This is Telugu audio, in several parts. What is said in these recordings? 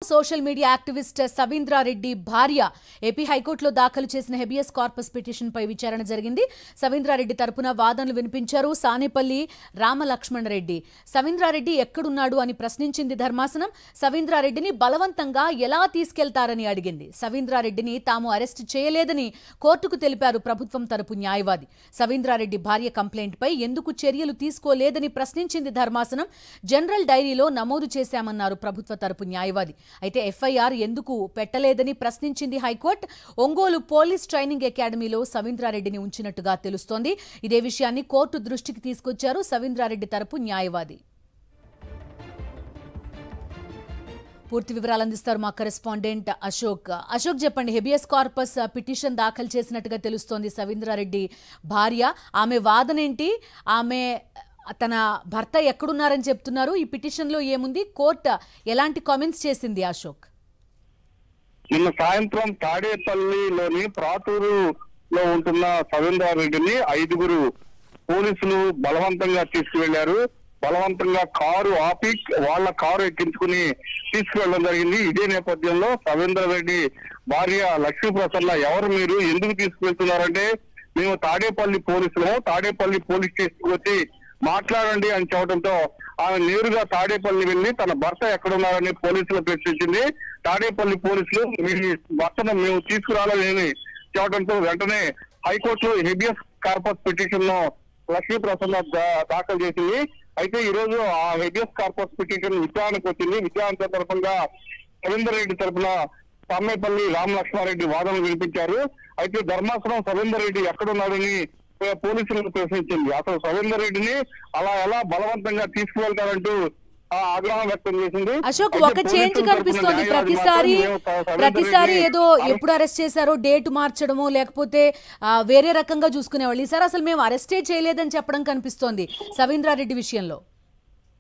సోషల్ మీడియా యాక్టివిస్ట్ సవీంద్రా రెడ్డి భార్య ఏపీ హైకోర్టులో దాఖలు చేసిన హెబియస్ కార్పస్ పిటిషన్ పై విచారణ జరిగింది. సవీంద్రా రెడ్డి తరపున వాదనలు వినిపించారు సానేపల్లి రామలక్ష్మణ రెడ్డి. సవీంద్రా రెడ్డి ఎక్కడున్నాడు అని ప్రశ్నించింది ధర్మాసనం. సవీంద్రా రెడ్డిని బలవంతంగా ఎలా తీసుకెళ్తారని అడిగింది. సవీంద్రా రెడ్డిని తాము అరెస్ట్ చేయలేదని కోర్టుకు తెలిపారు ప్రభుత్వం తరపు న్యాయవాది. సవీంద్రా రెడ్డి భార్య కంప్లైంట్ పై ఎందుకు చర్యలు తీసుకోలేదని ప్రశ్నించింది ధర్మాసనం. జనరల్ డైరీలో నమోదు చేశామన్నారు ప్రభుత్వ తరపు న్యాయవాది. అయితే ఎఫ్ఐఆర్ ఎందుకు పెట్టలేదని ప్రశ్నించింది హైకోర్టు. ఒంగోలు పోలీస్ ట్రైనింగ్ అకాడమీలో సవీంద్రారెడ్డిని ఉంచినట్టుగా తెలుస్తోంది. ఇదే విషయాన్ని కోర్టు దృష్టికి తీసుకొచ్చారు సవీంద్రారెడ్డి తరపు న్యాయవాది. పూర్తి వివరాలు అందిస్తారు మా కరెస్పాండెంట్ అశోక్. అశోక్ చెప్పండి, హెబియస్ కార్పస్ పిటిషన్ దాఖలు చేసినట్టుగా తెలుస్తోంది సవీంద్రారెడ్డి భార్య. ఆమె వాదనేంటి? ఆమె తన భర్త ఎక్కడున్నారని చెప్తున్నారు? ఈ పిటిషన్ లో ఏముంది? కోర్టు ఎలాంటి కామెంట్స్ చేసింది అశోక్? నిన్న సాయంత్రం తాడేపల్లిలోని ప్రాతూరులో ఉంటున్న సవీంద్రారెడ్డిని 5 పోలీసులు బలవంతంగా తీసుకువెళ్లారు. బలవంతంగా కారు ఆపి వాళ్ళ కారు ఎక్కించుకుని తీసుకువెళ్ళడం జరిగింది. ఇదే నేపథ్యంలో సవీంద్రారెడ్డి భార్య లక్ష్మీ ప్రసన్న, ఎవరు మీరు, ఎందుకు తీసుకువెళ్తున్నారంటే మేము తాడేపల్లి పోలీసులు, తాడేపల్లి పోలీస్ స్టేషన్కి వచ్చి మాట్లాడండి అని చెప్పడంతో ఆమె నేరుగా తాడేపల్లి వెళ్లి తన భర్త ఎక్కడున్నారని పోలీసులు ప్రశ్నించింది. తాడేపల్లి పోలీసులు మీ భర్తను మేము తీసుకురాలని చెప్పడంతో వెంటనే హైకోర్టులో హెబియస్ కార్పస్ పిటిషన్ ను లక్ష్మీ ప్రసన్న దాఖలు చేసింది. అయితే ఈ రోజు ఆ హెబియస్ కార్పస్ పిటిషన్ విచారణకు వచ్చింది. విచారణ సందర్భంగా సవీంద్రారెడ్డి తరఫున సామేపల్లి రామలక్ష్మారెడ్డి వాదనలు వినిపించారు. అయితే ధర్మాసనం సవీంద్రారెడ్డి ఎక్కడున్నాడని పోలీసులను ప్రశ్నించింది. అసలు సవీంద్రారెడ్డిని అలా ఎలా బలవంతంగా తీసుకువెళ్తారంటూ ఆగ్రహం వ్యక్తం చేసింది. అశోక్, ఒక చేంజ్ కనిపిస్తోంది. ప్రతిసారి ఏదో ఎప్పుడు అరెస్ట్ చేశారో డేట్ మార్చడమో లేకపోతే వేరే రకంగా చూసుకునేవాళ్ళు. ఈసారి అసలు మేము అరెస్టే చేయలేదని చెప్పడం కనిపిస్తోంది సవీంద్రారెడ్డి విషయంలో.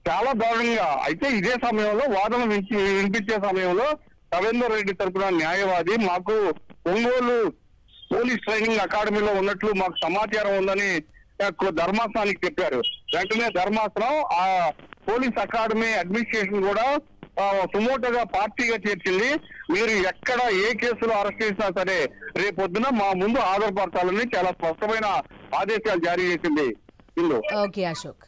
చాలా దారుణంగా. అయితే ఇదే సమయంలో వాదన వినిపించే సమయంలో సవీంద్రారెడ్డి తరపున న్యాయవాది మాకు ఒంగోలు పోలీస్ ట్రైనింగ్ అకాడమీలో ఉన్నట్లు మాకు సమాచారం ఉందని ధర్మాసనానికి చెప్పారు. వెంటనే ధర్మాసనం ఆ పోలీస్ అకాడమీ అడ్మినిస్ట్రేషన్ కూడా సుమోటోగా పార్టీగా చేర్చింది. మీరు ఎక్కడ ఏ కేసులో అరెస్ట్ చేసినా సరే రేపొద్దున మా ముందు ఆధారపరచాలని చాలా స్పష్టమైన ఆదేశాలు జారీ చేసింది. ఓకే అశోక్.